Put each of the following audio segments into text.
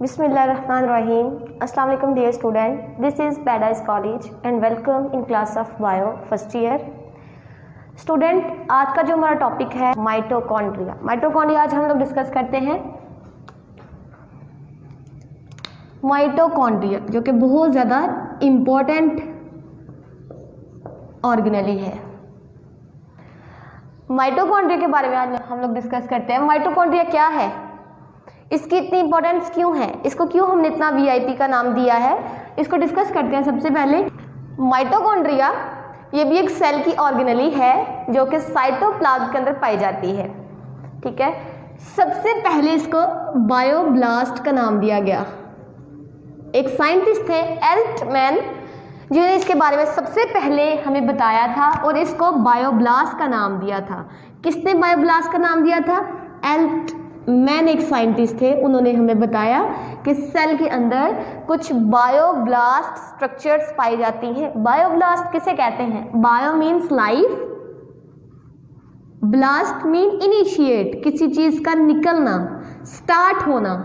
Bismillahirrahmanirrahim. Assalamu alaikum dear student. This is Paradise College and welcome in class of Bio first year. Student, आज का जो हमारा topic है mitochondria. Mitochondria आज हम लोग डिस्कस करते हैं। माइटोकॉन्ड्रिया जो कि बहुत ज़्यादा इम्पोर्टेंट ऑर्गेनेली है। माइटोकॉन्ड्रिया के बारे में आज हम लोग डिस्कस करते हैं। माइटोकॉन्ड्रिया क्या है, इसकी इतनी इंपॉर्टेंस क्यों है, इसको क्यों हमने इतना वीआईपी का नाम दिया है, इसको डिस्कस करते हैं। सबसे पहले माइटोकॉन्ड्रिया ये भी एक सेल की ऑर्गेनेली है जो कि साइटोप्लाज्म के अंदर पाई जाती है। ठीक है, सबसे पहले इसको बायोब्लास्ट का नाम दिया गया। एक साइंटिस्ट थे एल्टमैन जिन्होंने इसके बारे में सबसे पहले हमें बताया था और इसको बायोब्लास्ट का नाम दिया था। किसने बायोब्लास्ट का नाम दिया था? एल्टमैन एक साइंटिस्ट थे, उन्होंने हमें बताया कि सेल के अंदर कुछ बायोब्लास्ट स्ट्रक्चर्स पाई जाती हैं। बायोब्लास्ट किसे कहते हैं? Bio means life, blast mean initiate, किसी चीज का निकलना, स्टार्ट होना।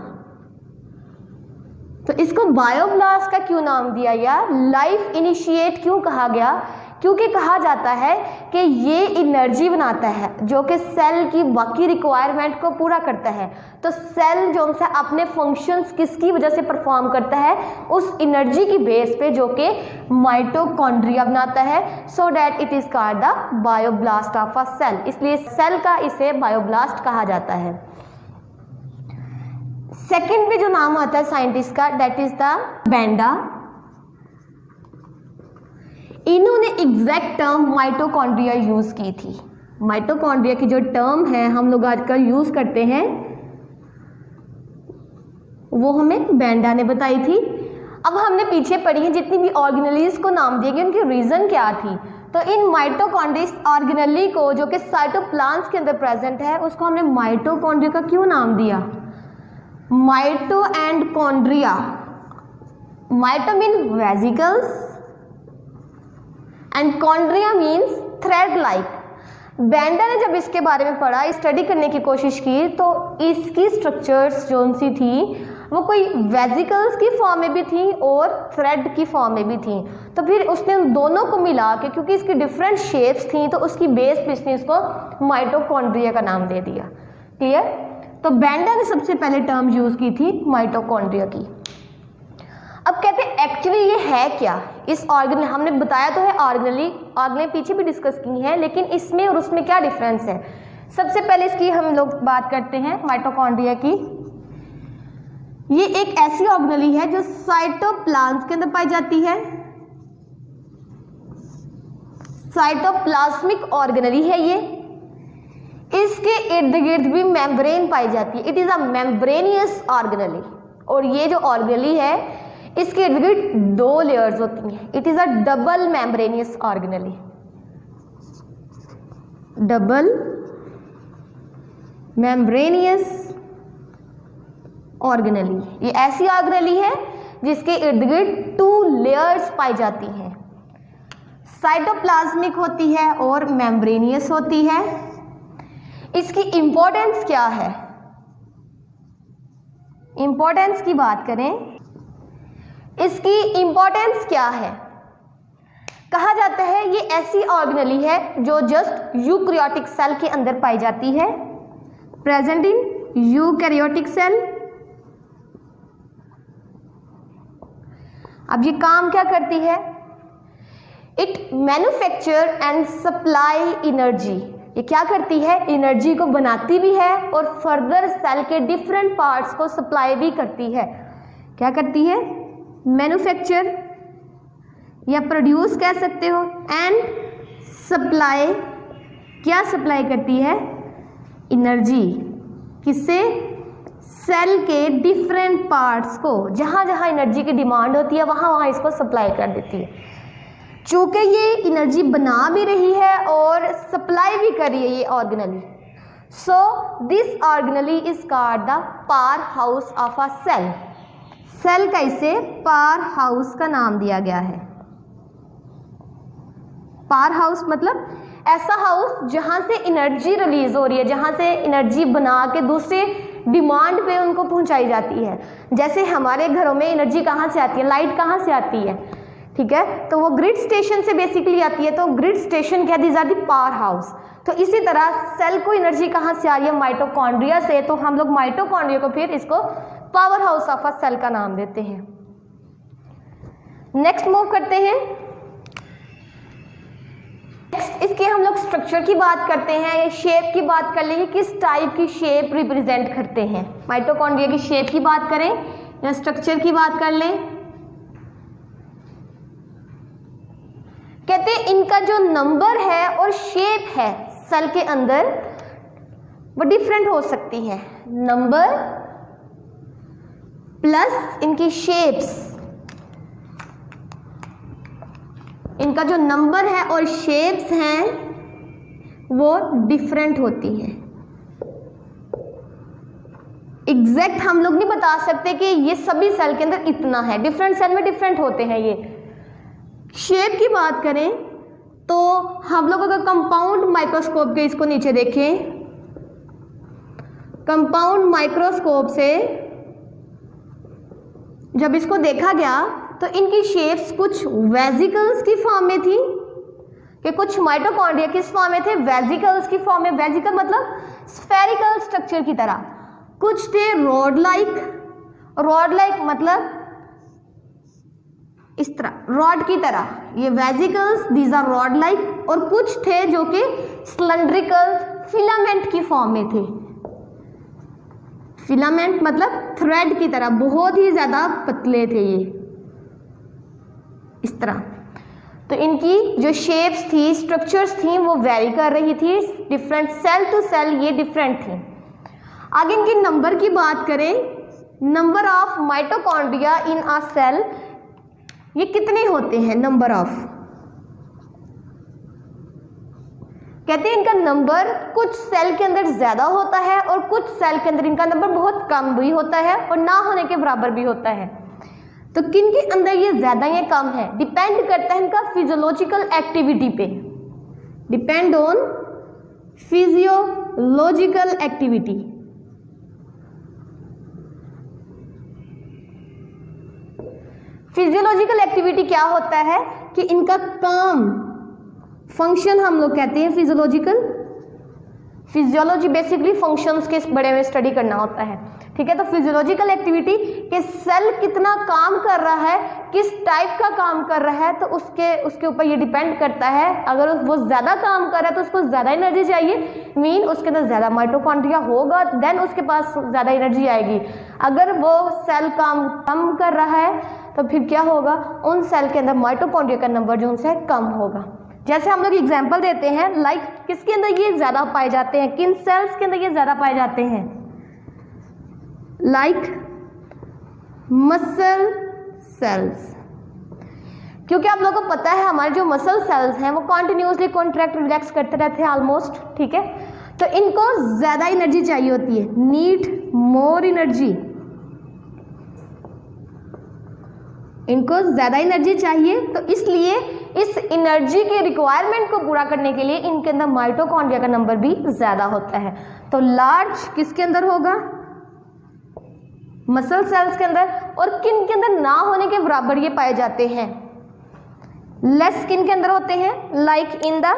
तो इसको बायोब्लास्ट का क्यों नाम दिया गया, लाइफ इनिशिएट क्यों कहा गया? क्योंकि कहा जाता है कि ये एनर्जी बनाता है जो कि सेल की बाकी रिक्वायरमेंट को पूरा करता है। तो सेल जो से अपने फंक्शंस किसकी वजह से परफॉर्म करता है? उस एनर्जी की बेस पे जो कि माइटोकॉन्ड्रिया बनाता है। So that it is called the bioblast of a cell, इसलिए सेल का इसे बायोब्लास्ट कहा जाता है। सेकेंड में जो नाम आता है साइंटिस्ट का, दैट इज द बेंडा। इन्होंने एग्जैक्ट टर्म माइटोकॉन्ड्रिया यूज की थी। माइटोकॉन्ड्रिया की जो टर्म है हम लोग आजकल यूज करते हैं वो हमें बेंडा ने बताई थी। अब हमने पीछे पढ़ी है जितनी भी ऑर्गेनेलीज को नाम दिए गए उनकी रीजन क्या थी। तो इन माइटोकॉन्ड्रियस ऑर्गेनेली को जो कि साइटोप्लाज्म के अंदर प्रेजेंट है उसको हमने माइटोकॉन्ड्रिया का क्यों नाम दिया? Mito and chondria. Mito mean vesicles and chondria means thread like. Benda ने जब इसके बारे में पढ़ा, स्टडी करने की कोशिश की, तो इसकी स्ट्रक्चर्स जो सी थी वो कोई वेसिकल्स की फॉर्म में भी थी और थ्रेड की फॉर्म में भी थी। तो फिर उसने उन दोनों को मिला के, क्योंकि इसकी डिफरेंट शेप्स थी, तो उसकी बेस पे इसने इसको माइटोकॉन्ड्रिया का नाम दे दिया। क्लियर? तो बेंडा ने सबसे पहले टर्म यूज की थी माइटोकॉन्ड्रिया की। अब कहते हैं एक्चुअली ये है क्या? इस ऑर्गेनल हमने बताया तो है ऑर्गेनली पीछे भी डिस्कस की है, लेकिन इसमें और उसमें क्या डिफरेंस है? सबसे पहले इसकी हम लोग बात करते हैं माइटोकॉन्ड्रिया की। ये एक ऐसी ऑर्गेनली है जो साइटोप्लाज्म के अंदर पाई जाती है। साइटोप्लाज्मिक ऑर्गेनली है ये। इसके इर्द गिर्द भी मेम्ब्रेन पाई जाती है। It is a membranosus organelle. और ये जो ऑर्गेनली है इसके इर्द गिर्द दो लेयर्स होती हैं। It is a double membranosus organelle. Double membranosus organelle ये ऐसी ऑर्गेनली है जिसके इर्द गिर्द टू लेयर्स पाई जाती हैं। साइटोप्लाज्मिक होती है और मेम्ब्रेनियस होती है। इसकी इंपॉर्टेंस क्या है? इंपॉर्टेंस की बात करें, इसकी इंपॉर्टेंस क्या है? कहा जाता है ये ऐसी ऑर्गेनली है जो जस्ट यूकैरियोटिक सेल के अंदर पाई जाती है, प्रेजेंट इन यूकैरियोटिक सेल। अब ये काम क्या करती है? It manufacture and supply energy. ये क्या करती है? एनर्जी को बनाती भी है और फर्दर सेल के डिफरेंट पार्ट्स को सप्लाई भी करती है। क्या करती है? मैन्युफैक्चर या प्रोड्यूस कह सकते हो, एंड सप्लाई। क्या सप्लाई करती है? एनर्जी। किससे? सेल के डिफरेंट पार्ट्स को। जहाँ जहाँ एनर्जी की डिमांड होती है वहाँ वहाँ इसको सप्लाई कर देती है। चूँकि ये एनर्जी बना भी रही है और सप्लाई भी कर रही है ये organelle, so this organelle is called the power house of a cell. Cell का इसे पावर हाउस का नाम दिया गया है। पावर हाउस मतलब ऐसा हाउस जहाँ से एनर्जी रिलीज हो रही है, जहाँ से एनर्जी बना के दूसरे डिमांड पे उनको पहुंचाई जाती है। जैसे हमारे घरों में एनर्जी कहाँ से आती है, लाइट कहाँ से आती है, ठीक है, तो वो ग्रिड स्टेशन से बेसिकली आती है। तो ग्रिड स्टेशन क्या, these are the power house. तो इसी तरह सेल को एनर्जी कहाँ से आ रही है, माइटोकॉन्ड्रिया से। तो हम लोग माइटोकॉन्ड्रिया को फिर इसको power house of a cell का नाम देते हैं। नेक्स्ट मूव करते हैं। नेक्स्ट इसके हम लोग स्ट्रक्चर की बात करते हैं, ये शेप की बात कर लेंगे, किस टाइप की शेप रिप्रेजेंट करते हैं। माइटोकॉन्ड्रिया की शेप की बात करें या स्ट्रक्चर की बात कर लें, कहते हैं इनका जो नंबर है और शेप है सेल के अंदर वो डिफरेंट हो सकती है। नंबर प्लस इनकी शेप्स, इनका जो नंबर है और शेप्स हैं वो डिफरेंट होती है। एग्जैक्ट हम लोग नहीं बता सकते कि ये सभी सेल के अंदर इतना है, डिफरेंट सेल में डिफरेंट होते हैं ये। शेप की बात करें तो हम लोग अगर कंपाउंड माइक्रोस्कोप के इसको नीचे देखें, कंपाउंड माइक्रोस्कोप से जब इसको देखा गया तो इनकी शेप्स कुछ वेजिकल्स की फॉर्म में थी, कि कुछ माइटोकॉन्ड्रिया किस फॉर्म में थे, वेजिकल्स की फॉर्म में। वेजिकल मतलब स्फेरिकल स्ट्रक्चर की तरह। कुछ थे रॉड लाइक, रॉड लाइक मतलब इस तरह, रॉड की तरह, ये vesicles these are rod like. और कुछ थे जो कि सिलेंड्रिकल फिलामेंट की फॉर्म में थे। फिलामेंट मतलब थ्रेड की तरह, बहुत ही ज्यादा पतले थे ये, इस तरह। तो इनकी जो शेप्स थी, स्ट्रक्चर्स थी, वो वेरी कर रही थी, डिफरेंट सेल टू सेल ये डिफरेंट थी। आगे इनके नंबर की बात करें, number of mitochondria in a cell, ये कितने होते हैं, नंबर ऑफ, कहते हैं इनका नंबर कुछ सेल के अंदर ज्यादा होता है और कुछ सेल के अंदर इनका नंबर बहुत कम भी होता है और ना होने के बराबर भी होता है। तो किन के अंदर ये ज्यादा या कम है, डिपेंड करता है इनका फिजियोलॉजिकल एक्टिविटी पे, depend on physiological activity. Physiological activity क्या होता है कि इनका काम, फंक्शन हम लोग कहते हैं फिजियोलॉजिकल। फिजियोलॉजी बेसिकली फंक्शंस के बड़े में स्टडी करना होता है, ठीक है। तो फिजियोलॉजिकल एक्टिविटी के सेल कितना काम कर रहा है, किस टाइप का काम कर रहा है, तो उसके ऊपर ये डिपेंड करता है। अगर वो ज़्यादा काम कर रहा है तो उसको ज़्यादा एनर्जी चाहिए, मीन उसके अंदर ज़्यादा माइटोकॉन्ड्रिया होगा, देन उसके पास ज़्यादा एनर्जी आएगी। अगर वो सेल काम कम कर रहा है तो फिर क्या होगा, उन सेल के अंदर माइटोकॉन्ड्रिया का नंबर जो उनसे कम होगा। जैसे हम लोग एग्जाम्पल देते हैं, लाइक किसके अंदर ये ज़्यादा पाए जाते हैं, किन सेल्स के अंदर ये ज़्यादा पाए जाते हैं, लाइक मसल सेल्स। क्योंकि आप लोगों को पता है हमारे जो मसल सेल्स हैं वो कॉन्टिन्यूसली कॉन्ट्रैक्ट रिलैक्स करते रहते हैं ऑलमोस्ट, ठीक है। तो इनको ज़्यादा एनर्जी चाहिए होती है, नीड मोर एनर्जी, इनको ज़्यादा एनर्जी चाहिए। तो इसलिए इस एनर्जी के रिक्वायरमेंट को पूरा करने के लिए इनके अंदर माइटोकॉन्ड्रिया का नंबर भी ज़्यादा होता है। तो लार्ज किसके अंदर होगा, मसल सेल्स के अंदर। और किन के अंदर ना होने के बराबर ये पाए जाते हैं, लेस किन के अंदर होते हैं, like in the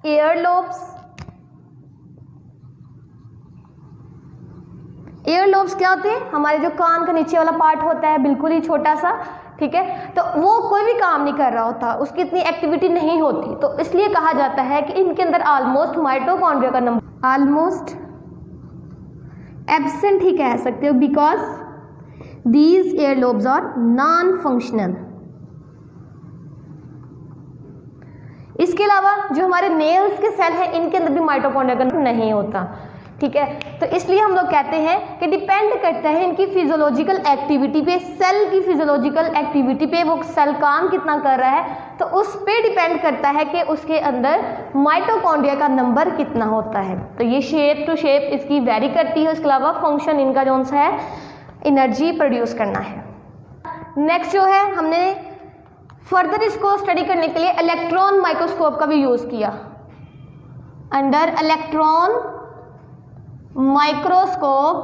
air lobes. Air lobes क्या होते हैं, हमारे जो कान का नीचे वाला पार्ट होता है, बिल्कुल ही छोटा सा, ठीक है। तो वो कोई भी काम नहीं कर रहा होता, उसकी इतनी एक्टिविटी नहीं होती, तो इसलिए कहा जाता है कि इनके अंदर ऑलमोस्ट माइटोकॉन्ड्रिया का नंबर ऑलमोस्ट एब्सेंट ही कह सकते हो, because these air lobes are non functional. इसके अलावा जो हमारे नेल्स के सेल हैं इनके अंदर भी माइटोकॉन्ड्रिया का नंबर नहीं होता, ठीक है। तो इसलिए हम लोग कहते हैं कि डिपेंड करता है इनकी फिजियोलॉजिकल एक्टिविटी पे, सेल की फिजियोलॉजिकल एक्टिविटी पे, वो सेल काम कितना कर रहा है, तो उस पे डिपेंड करता है कि उसके अंदर माइटोकॉन्ड्रिया का नंबर कितना होता है। तो ये शेप टू शेप इसकी वेरी करती है। इसके अलावा फंक्शन इनका जो सा है एनर्जी प्रोड्यूस करना है। नेक्स्ट जो है, हमने फर्दर इसको स्टडी करने के लिए इलेक्ट्रॉन माइक्रोस्कोप का भी यूज़ किया। अंडर इलेक्ट्रॉन माइक्रोस्कोप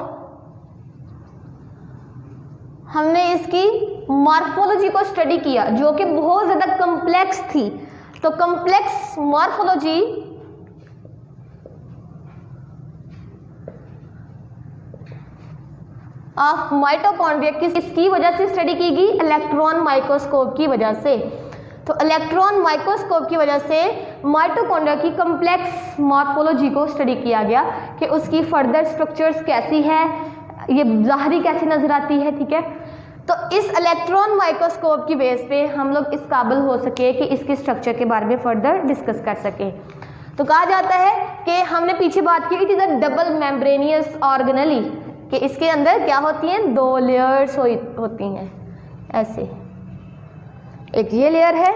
हमने इसकी मॉर्फोलॉजी को स्टडी किया जो कि बहुत ज़्यादा कॉम्प्लेक्स थी। तो कॉम्प्लेक्स मॉर्फोलॉजी ऑफ माइटोकॉन्ड्रिया किसकी वजह से स्टडी की गई? इलेक्ट्रॉन माइक्रोस्कोप की वजह से। तो इलेक्ट्रॉन माइक्रोस्कोप की वजह से माइटोकॉन्ड्रिया की कॉम्प्लेक्स मॉर्फोलॉजी को स्टडी किया गया कि उसकी फर्दर स्ट्रक्चर्स कैसी है, ये ज़ाहरी कैसी नजर आती है। ठीक है, तो इस इलेक्ट्रॉन माइक्रोस्कोप की बेस पे हम लोग इस काबिल हो सके कि इसके स्ट्रक्चर के बारे में फर्दर डिस्कस कर सके। तो कहा जाता है कि हमने पीछे बात की, it is a double membranosus organelle, कि इसके अंदर क्या होती हैं? 2 लेयर्स होती हैं ऐसे, एक ये लेयर है,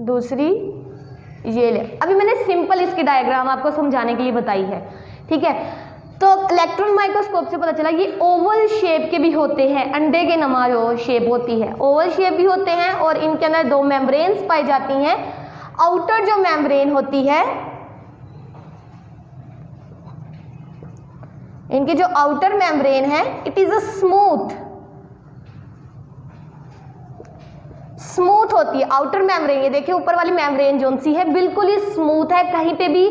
दूसरी ये लेयर। अभी मैंने सिंपल इसकी डायग्राम आपको समझाने के लिए बताई है। ठीक है, तो इलेक्ट्रॉन माइक्रोस्कोप से पता चला ये ओवल शेप के भी होते हैं, अंडे के नमा जो शेप होती है ओवल शेप भी होते हैं, और इनके अंदर 2 मेम्ब्रेन्स पाई जाती हैं। आउटर जो मेम्ब्रेन होती है, इनकी जो आउटर मेम्ब्रेन है, इट इज अ स्मूथ होती है आउटर मेम्ब्रेन। ये देखिए ऊपर वाली मेम्ब्रेन जो सी है बिल्कुल ही स्मूथ है, कहीं पे भी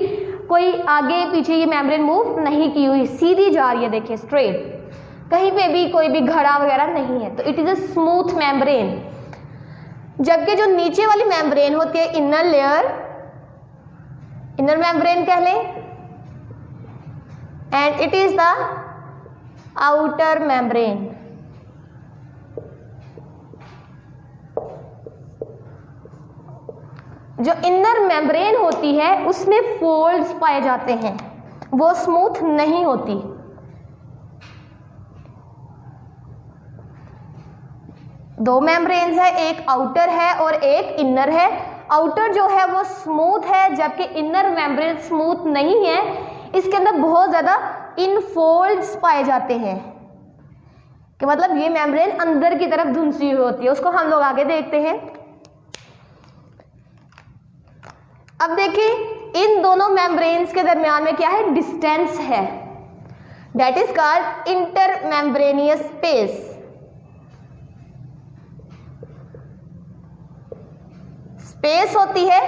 कोई आगे पीछे ये मेम्ब्रेन मूव नहीं की हुई, सीधी जा रही है, देखिए स्ट्रेट, कहीं पे भी कोई भी घड़ा वगैरह नहीं है। तो it is a smooth membrane. जबकि जो नीचे वाली मेम्ब्रेन होती है, इनर लेयर, इनर मेम्ब्रेन कह लें, and it is the outer membrane. जो इनर मेम्ब्रेन होती है उसमें फोल्ड्स पाए जाते हैं, वो स्मूथ नहीं होती। दो मेम्ब्रेन्स है, एक आउटर है और एक इनर है। आउटर जो है वो स्मूथ है, जबकि इनर मेम्ब्रेन स्मूथ नहीं है, इसके अंदर बहुत ज्यादा इनफोल्ड्स पाए जाते हैं, कि मतलब ये मेम्ब्रेन अंदर की तरफ धुंसी हुई होती है। उसको हम लोग आगे देखते हैं। अब देखिए इन दोनों मेम्ब्रेन्स के दरमियान में क्या है? डिस्टेंस है, that is called inter membranosus space. Space होती है,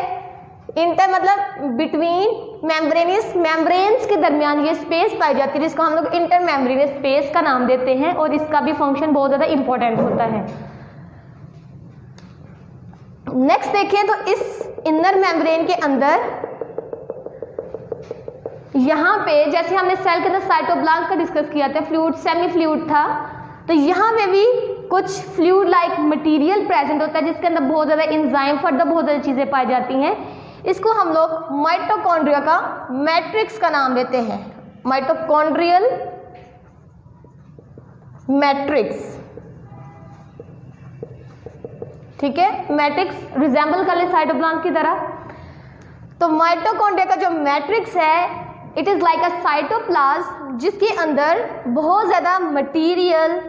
इंटर मतलब बिटवीन मेम्ब्रेनियस, मेम्ब्रेन्स के दरमियान ये स्पेस पाई जाती है, जिसको हम लोग इंटर मेम्ब्रेनियस स्पेस का नाम देते हैं, और इसका भी फंक्शन बहुत ज्यादा इंपॉर्टेंट होता है। नेक्स्ट देखें तो इस इनर मेम्ब्रेन के अंदर यहां पे जैसे हमने सेल के अंदर साइटोप्लाज्म का डिस्कस किया था, फ्लूइड सेमी फ्लूइड था, तो यहां पे भी कुछ फ्लूइड लाइक मटेरियल प्रेजेंट होता है, जिसके अंदर बहुत ज्यादा एंजाइम फर्दर बहुत ज्यादा चीजें पाई जाती हैं। इसको हम लोग माइटोकॉन्ड्रिया का मैट्रिक्स का नाम देते हैं, माइटोकॉन्ड्रियल मैट्रिक्स। ठीक है, मैट्रिक्स रिजेंबल कर ले साइटोप्लाज्म की तरह। तो माइटोकॉन्ड्रिया का जो मैट्रिक्स है, it is like a cytoplasm, जिसके अंदर बहुत ज्यादा material,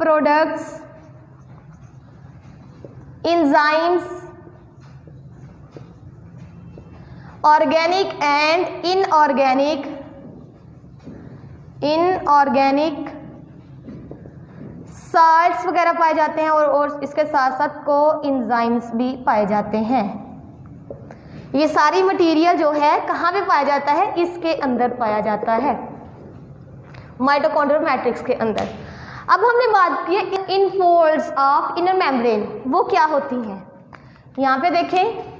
products, enzymes, organic and inorganic salts वगैरह पाए जाते हैं, और इसके साथ साथ को एंजाइम्स भी पाए जाते हैं। ये सारी मटेरियल जो है कहाँ पे पाया जाता है? इसके अंदर पाया जाता है, माइटोकॉन्ड्रियल मैट्रिक्स के अंदर। अब हमने बात की इनफोल्ड्स ऑफ इनर मेम्ब्रेन, वो क्या होती हैं? यहाँ पे देखें,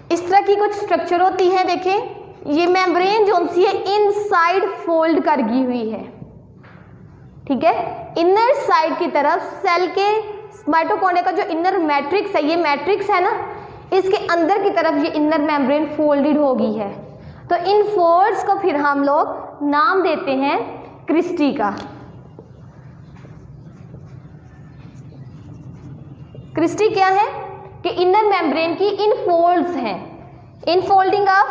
इस तरह की कुछ स्ट्रक्चर होती है। देखें ये मेम्ब्रेन जो सी है इनसाइड फोल्ड कर गई हुई है, ठीक है, इनर साइड की तरफ सेल के माइटोकॉन्ड्रिया का जो इनर मैट्रिक्स है, ये मैट्रिक्स है ना, इसके अंदर की तरफ ये इनर मेम्ब्रेन फोल्डेड हो गई है। तो इन फोल्ड्स को फिर हम लोग नाम देते हैं क्रिस्टी का। क्रिस्टी क्या है कि इनर मेम्ब्रेन की इनफोल्ड्स हैं, infolding of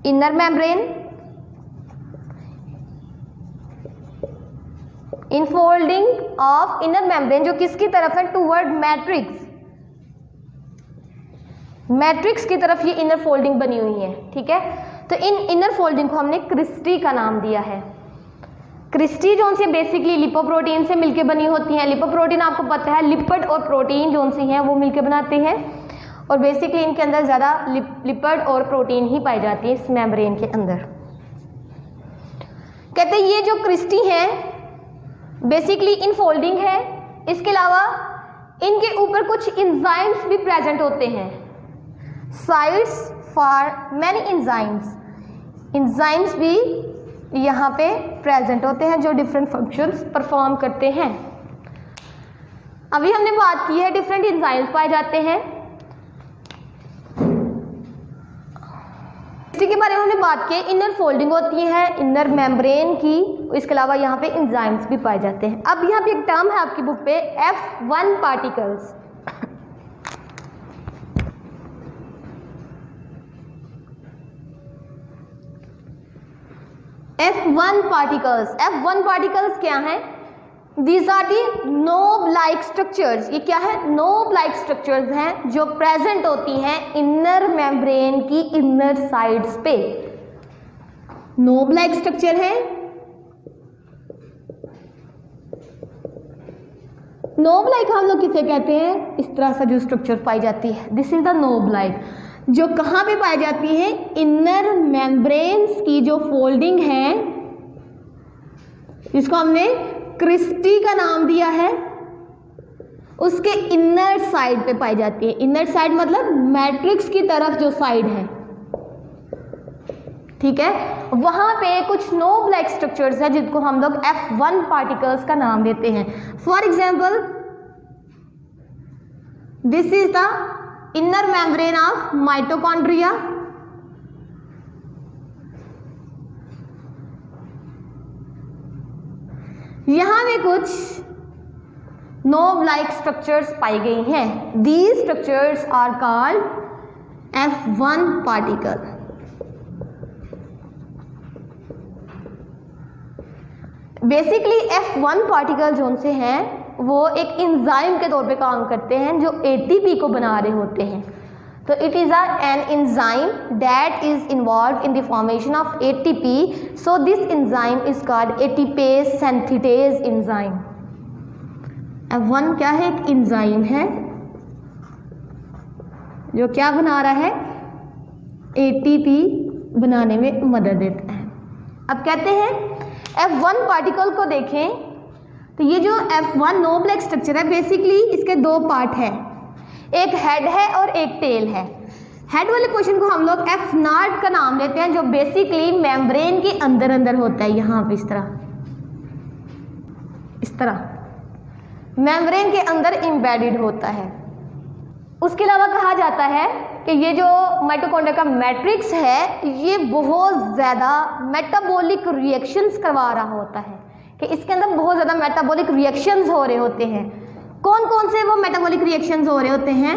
inner membrane, infolding of inner membrane जो किसकी तरफ है, टूवर्ड मैट्रिक्स, मैट्रिक्स की तरफ ये इनर फोल्डिंग बनी हुई है, ठीक है। तो इन इनर फोल्डिंग को हमने क्रिस्टी का नाम दिया है। क्रिस्टी जो से बेसिकली लिपोप्रोटीन से मिलकर बनी होती हैं। लिपोप्रोटीन आपको पता है लिपिड और प्रोटीन जो सी हैं वो मिलकर बनाते हैं, और बेसिकली इनके अंदर ज़्यादा लिपिड और प्रोटीन ही पाई जाती है इस मेम्ब्रेन के अंदर। कहते हैं ये जो क्रिस्टी हैं बेसिकली इनफोल्डिंग है, इसके अलावा इनके ऊपर कुछ एंजाइम्स भी प्रेजेंट होते हैं, sites for many enzymes, enzymes भी यहाँ पे प्रेजेंट होते हैं जो डिफरेंट फंक्शंस परफॉर्म करते हैं। अभी हमने बात की है डिफरेंट एंजाइम्स पाए जाते हैं, इसी के बारे में हमने बात की। इनर फोल्डिंग होती है इनर मेम्ब्रेन की, इसके अलावा यहाँ पे एंजाइम्स भी पाए जाते हैं। अब यहाँ पे एक टर्म है आपकी बुक पे F1 पार्टिकल्स। F1 पार्टिकल्स क्या हैं? These are the knob-like structures। ये क्या है? knob-like structures हैं जो प्रेजेंट होती हैं इनर मेम्ब्रेन की इनर साइड्स पे। knob-like स्ट्रक्चर है। knob-like हम लोग किसे कहते हैं? इस तरह से जो स्ट्रक्चर पाई जाती है, दिस इज द knob-like, जो कहाँ पे पाई जाती है? इनर मेम्ब्रेन्स की जो फोल्डिंग है, जिसको हमने क्रिस्टी का नाम दिया है, उसके इनर साइड पे पाई जाती है। इनर साइड मतलब मैट्रिक्स की तरफ जो साइड है, ठीक है, वहां पे कुछ नोब लाइक स्ट्रक्चर्स है जिनको हम लोग F1 पार्टिकल्स का नाम देते हैं। For example this is the inner membrane of mitochondria, यहां में कुछ नोब लाइक स्ट्रक्चर्स पाई गई हैं। These structures are called F1 particle. Basically F1 particle जो से हैं वो एक एंजाइम के तौर पे काम करते हैं जो ATP को बना रहे होते हैं। तो it is an enzyme that is involve in the formation of ATP, so this enzyme is called ATPase synthetase enzyme. F1 क्या है? एक एंजाइम है जो क्या बना रहा है? ATP बनाने में मदद देता है। अब कहते हैं F1 पार्टिकल को देखें तो ये जो F1 नोब लाइक स्ट्रक्चर है बेसिकली इसके दो पार्ट है, एक हेड है और एक टेल है। हेड वाले पोर्शन को हम लोग F0 का नाम देते हैं, जो बेसिकली मेम्ब्रेन के अंदर अंदर होता है, यहाँ पे इस तरह मेम्ब्रेन के अंदर एम्बेडेड होता है। उसके अलावा कहा जाता है कि ये जो माइटोकॉन्ड्रिया का मैट्रिक्स है ये बहुत ज़्यादा मेटाबॉलिक रिएक्शंस करवा रहा होता है, कि इसके अंदर बहुत ज़्यादा मेटाबॉलिक रिएक्शंस हो रहे होते हैं। कौन कौन से वो मेटाबॉलिक रिएक्शंस हो रहे होते हैं?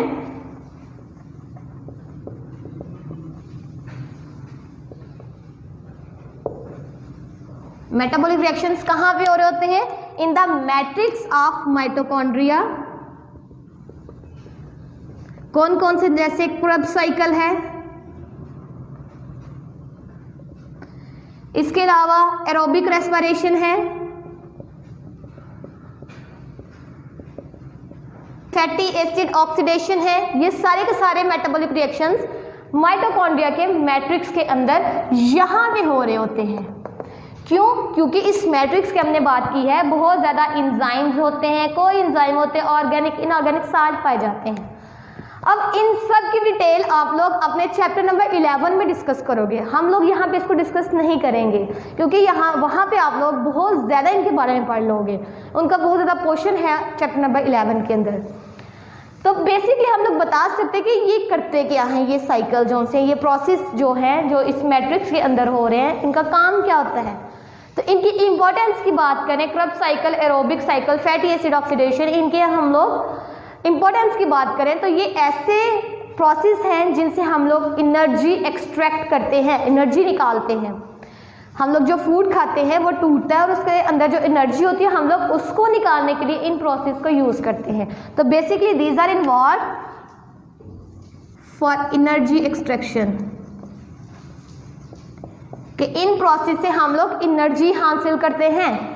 मेटाबॉलिक रिएक्शंस कहाँ पे हो रहे होते हैं? In the matrix of mitochondria. कौन कौन से? जैसे क्रेब्स साइकिल है, इसके अलावा एरोबिक रेस्पिरेशन है, फैटी एसिड ऑक्सीडेशन है। ये सारे के सारे मेटाबॉलिक रिएक्शंस माइटोकॉन्ड्रिया के मैट्रिक्स के अंदर यहां पे हो रहे होते हैं। क्यों? क्योंकि इस मैट्रिक्स की हमने बात की है बहुत ज़्यादा एंजाइम्स होते हैं, कोई एंजाइम होते हैं, ऑर्गेनिक इनऑर्गेनिक साल्ट पाए जाते हैं। अब इन सब की डिटेल आप लोग अपने चैप्टर नंबर 11 में डिस्कस करोगे, हम लोग यहाँ पे इसको डिस्कस नहीं करेंगे क्योंकि वहाँ पे आप लोग बहुत ज़्यादा इनके बारे में पढ़ लोगे, उनका बहुत ज़्यादा पोर्शन है चैप्टर नंबर 11 के अंदर। तो बेसिकली हम लोग बता सकते हैं कि ये करते क्या हैं, ये साइकिल जो से, ये प्रोसेस जो है जो इस मैट्रिक्स के अंदर हो रहे हैं, इनका काम क्या होता है। तो इनकी इंपॉर्टेंस की बात करें, Krebs cycle, aerobic cycle, fatty acid oxidation, इनके हम लोग इंपॉर्टेंस की बात करें तो ये ऐसे प्रोसेस हैं जिनसे हम लोग एनर्जी एक्सट्रैक्ट करते हैं, एनर्जी निकालते हैं। हम लोग जो फूड खाते हैं वो टूटता है और उसके अंदर जो एनर्जी होती है हम लोग उसको निकालने के लिए इन प्रोसेस को यूज करते हैं। तो basically these are involve for energy extraction, कि इन प्रोसेस से हम लोग एनर्जी हासिल करते हैं।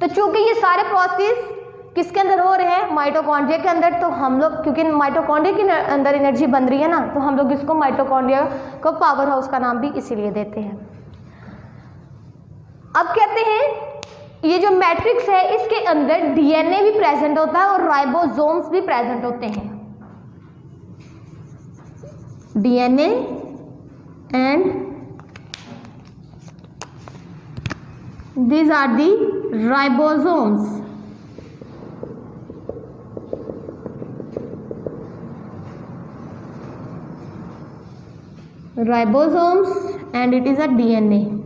तो चूंकि ये सारे प्रोसेस किसके अंदर हो रहे हैं, माइटोकॉन्ड्रिया के अंदर, तो हम लोग क्योंकि माइटोकॉन्ड्रिया के अंदर एनर्जी बन रही है ना, तो हम लोग इसको माइटोकॉन्ड्रिया को पावर हाउस का नाम भी इसीलिए देते हैं। अब कहते हैं ये जो मैट्रिक्स है इसके अंदर डीएनए भी प्रेजेंट होता है और राइबोसोम्स भी प्रेजेंट होते हैं। DNA and these are the ribosomes. Ribosomes and it is a DNA.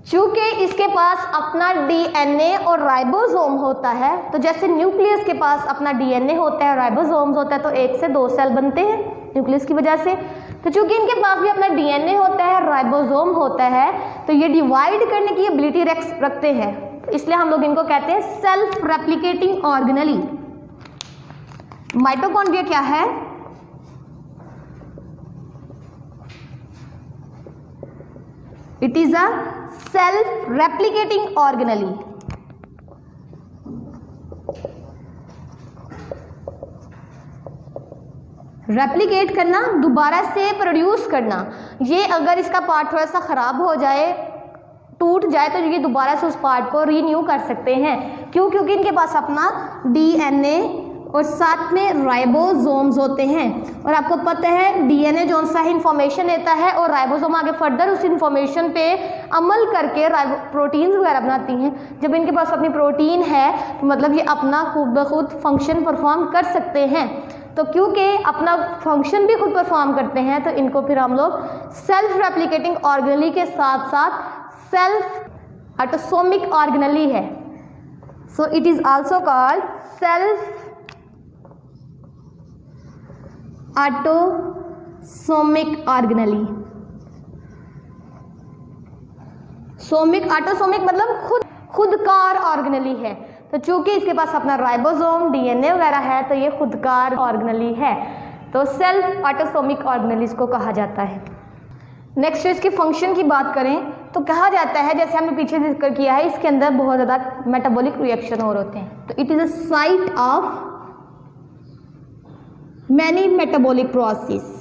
चूंकि इसके पास अपना डीएनए और राइबोसोम होता है, तो जैसे न्यूक्लियस के पास अपना डीएनए होता है, राइबोसोम्स होता है, तो 1 से 2 सेल बनते हैं न्यूक्लियस की वजह से। तो चूंकि इनके पास भी अपना डीएनए होता है, राइबोसोम होता है, तो ये डिवाइड करने की एबिलिटी रखते हैं, तो इसलिए हम लोग इनको कहते हैं सेल्फ रेप्लिकेटिंग ऑर्गेनेली। माइटोकॉन्ड्रिया क्या है? It is a self replicating organelle. Replicate करना, दोबारा से प्रोड्यूस करना। ये अगर इसका पार्ट थोड़ा सा ख़राब हो जाए, टूट जाए, तो ये दोबारा से उस पार्ट को रीन्यू कर सकते हैं। क्यों? क्योंकि इनके पास अपना डीएनए और साथ में राइबोसोम्स होते हैं। और आपको पता है डीएनए जो सा इंफॉर्मेशन देता है और राइबोसोम आगे फर्दर उस इंफॉर्मेशन पे अमल करके प्रोटीन्स वगैरह बनाती हैं। जब इनके पास अपनी प्रोटीन है तो मतलब ये अपना खुद ब खुद फंक्शन परफॉर्म कर सकते हैं। तो क्योंकि अपना फंक्शन भी खुद परफॉर्म करते हैं, तो इनको फिर हम लोग सेल्फ रेप्लिकेटिंग ऑर्गेनेली के साथ साथ सेल्फ ऑटोसोमिक ऑर्गेनेली है। So it is also called self autosomic organelle. Somic, autosomic मतलब खुदकार ऑर्गेनेली है। तो चूंकि इसके पास अपना राइबोसोम, डीएनए वगैरह है, तो ये खुदकार ऑर्गेनेली है। तो सेल्फ ऑटोसोमिक ऑर्गेनेली इसको कहा जाता है। नेक्स्ट इसके फंक्शन की बात करें तो कहा जाता है, जैसे हमने पीछे जिक्र किया है, इसके अंदर बहुत ज़्यादा मेटाबॉलिक रिएक्शन और होते हैं। तो it is a site of many metabolic process.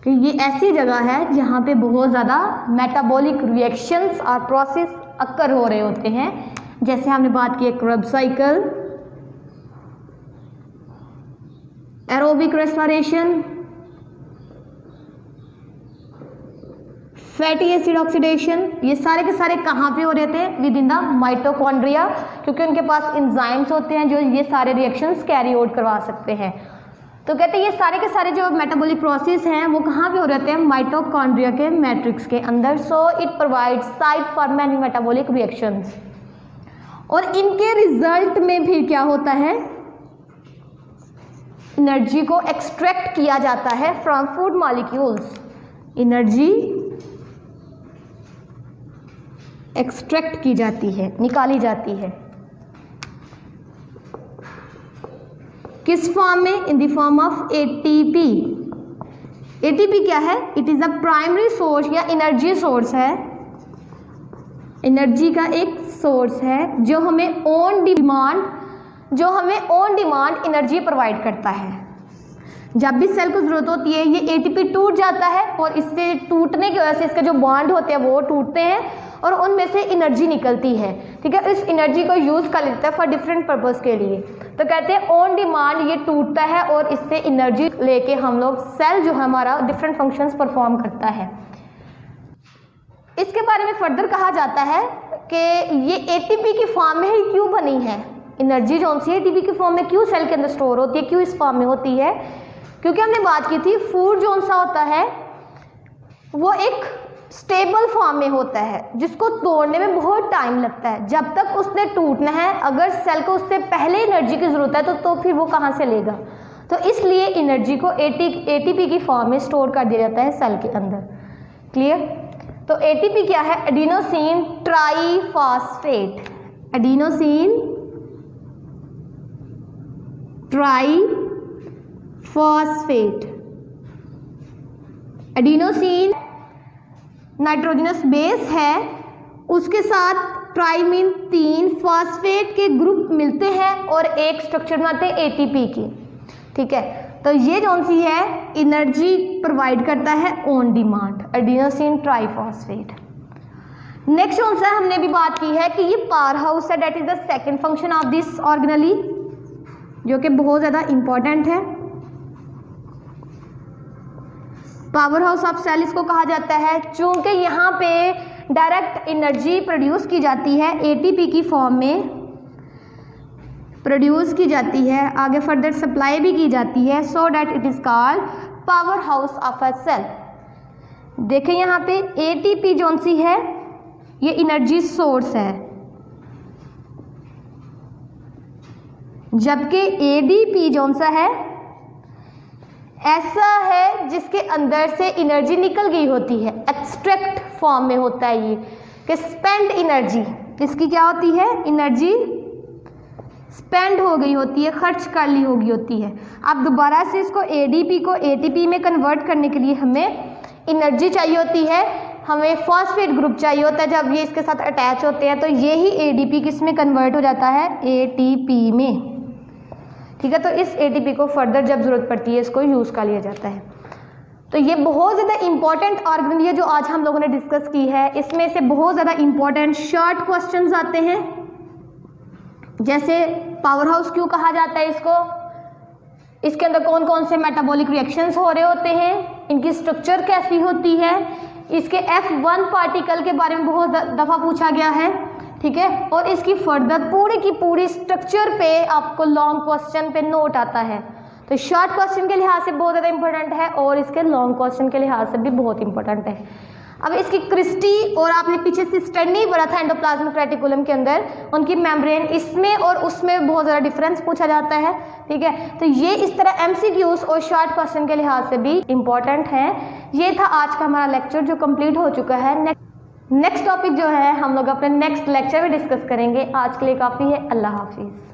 कि ये ऐसी जगह है जहाँ पे बहुत ज़्यादा मेटाबॉलिक रिएक्शंस और प्रोसेस अक्कर हो रहे होते हैं। जैसे हमने बात की Krebs cycle, aerobic respiration, fatty acid oxidation, ये सारे के सारे कहाँ पे हो रहे थे? विद इन द माइटोकॉन्ड्रिया, क्योंकि उनके पास एंजाइम्स होते हैं जो ये सारे रिएक्शंस कैरी आउट करवा सकते हैं। तो कहते हैं ये सारे के सारे जो मेटाबॉलिक प्रोसेस हैं वो कहाँ पे हो रहते हैं? माइटोकॉन्ड्रिया के मैट्रिक्स के अंदर। So it provides site for many metabolic reactions. और इनके रिजल्ट में भी क्या होता है? एनर्जी को एक्सट्रैक्ट किया जाता है from food molecules. Energy extract की जाती है, निकाली जाती है। किस फॉर्म में? In the form of ATP. ATP क्या है? It is a primary source या एनर्जी सोर्स है, एनर्जी का एक सोर्स है जो हमें ऑन डिमांड एनर्जी प्रोवाइड करता है। जब भी सेल को जरूरत होती है ये एटीपी टूट जाता है और इससे टूटने की वजह से इसके जो बॉन्ड होते हैं वो टूटते हैं और उनमें से एनर्जी निकलती है। ठीक है, इस एनर्जी को यूज कर लेता है फॉर डिफरेंट पर्पस के लिए। तो कहते हैं ऑन डिमांड ये टूटता है और इससे एनर्जी लेके हम लोग सेल जो है हमारा डिफरेंट फंक्शंस परफॉर्म करता है। इसके बारे में फर्दर कहा जाता है कि ये एटीपी की फॉर्म में ही क्यों बनी है। एनर्जी जो सी एटीपी की फॉर्म में क्यों सेल के अंदर स्टोर होती है, क्यों इस फॉर्म में होती है? क्योंकि हमने बात की थी फूड जो सा होता है वो एक स्टेबल फॉर्म में होता है, जिसको तोड़ने में बहुत टाइम लगता है। जब तक उसने टूटना है, अगर सेल को उससे पहले एनर्जी की ज़रूरत है तो फिर वो कहाँ से लेगा। तो इसलिए एनर्जी को एटीपी की फॉर्म में स्टोर कर दिया जाता है सेल के अंदर। क्लियर। तो एटीपी क्या है? Adenosine triphosphate. Adenosine triphosphate. Adenosine nitrogenous base है, उसके साथ ट्राइमीन 3 फॉस्फेट के ग्रुप मिलते हैं और एक स्ट्रक्चर बनाते हैं एटीपी की। ठीक है, तो ये कौन सी है? एनर्जी प्रोवाइड करता है on demand, adenosine triphosphate. Next कौन सा हमने भी बात की है कि ये पावर हाउस है, that is the second function of this organelle, जो कि बहुत ज़्यादा इंपॉर्टेंट है। पावर हाउस ऑफ सेल इसको कहा जाता है, चूंकि यहाँ पे डायरेक्ट एनर्जी प्रोड्यूस की जाती है, एटीपी की फॉर्म में प्रोड्यूस की जाती है, आगे फर्दर सप्लाई भी की जाती है, so that it is called power house of a cell. देखें यहाँ पे एटीपी जौन सी है ये एनर्जी सोर्स है, जबकि एडीपी जौन सा है ऐसा है जिसके अंदर से एनर्जी निकल गई होती है, एक्सट्रैक्ट फॉर्म में होता है ये, कि स्पेंड एनर्जी, इसकी क्या होती है? एनर्जी स्पेंड हो गई होती है, खर्च कर ली होगी होती है। अब दोबारा से इसको एडीपी को एटीपी में कन्वर्ट करने के लिए हमें एनर्जी चाहिए होती है, हमें फॉस्फेट ग्रुप चाहिए होता है। जब ये इसके साथ अटैच होते हैं तो ये ही एडीपी किस में कन्वर्ट हो जाता है? एटीपी में। ठीक है, तो इस एटीपी को फर्दर जब जरूरत पड़ती है इसको यूज़ कर लिया जाता है। तो ये बहुत ज़्यादा इंपॉर्टेंट ऑर्गेनेल है जो आज हम लोगों ने डिस्कस की है। इसमें से बहुत ज़्यादा इंपॉर्टेंट शॉर्ट क्वेश्चंस आते हैं, जैसे पावर हाउस क्यों कहा जाता है इसको, इसके अंदर कौन कौन से मेटाबॉलिक रिएक्शंस हो रहे होते हैं, इनकी स्ट्रक्चर कैसी होती है, इसके F1 पार्टिकल के बारे में बहुत दफ़ा पूछा गया है। ठीक है, और इसकी फर्दर पूरी की पूरी स्ट्रक्चर पे आपको लॉन्ग क्वेश्चन पे नोट आता है। तो शॉर्ट क्वेश्चन के लिहाज से बहुत ज़्यादा इंपॉर्टेंट है और इसके लॉन्ग क्वेश्चन के लिहाज से भी बहुत इंपॉर्टेंट है। अब इसकी क्रिस्टी और आपने पीछे सिस्टर नहीं पढ़ा था एंडोप्लाज्मिक रेटिकुलम के अंदर, उनकी मेम्ब्रेन, इसमें और उसमें बहुत ज़्यादा डिफरेंस पूछा जाता है। ठीक है, तो ये इस तरह MCQs और शॉर्ट क्वेश्चन के लिहाज से भी इंपॉर्टेंट है। ये था आज का हमारा लेक्चर जो कंप्लीट हो चुका है। नेक्स्ट टॉपिक जो है हम लोग अपने नेक्स्ट लेक्चर में डिस्कस करेंगे। आज के लिए काफ़ी है। अल्लाह हाफिज़।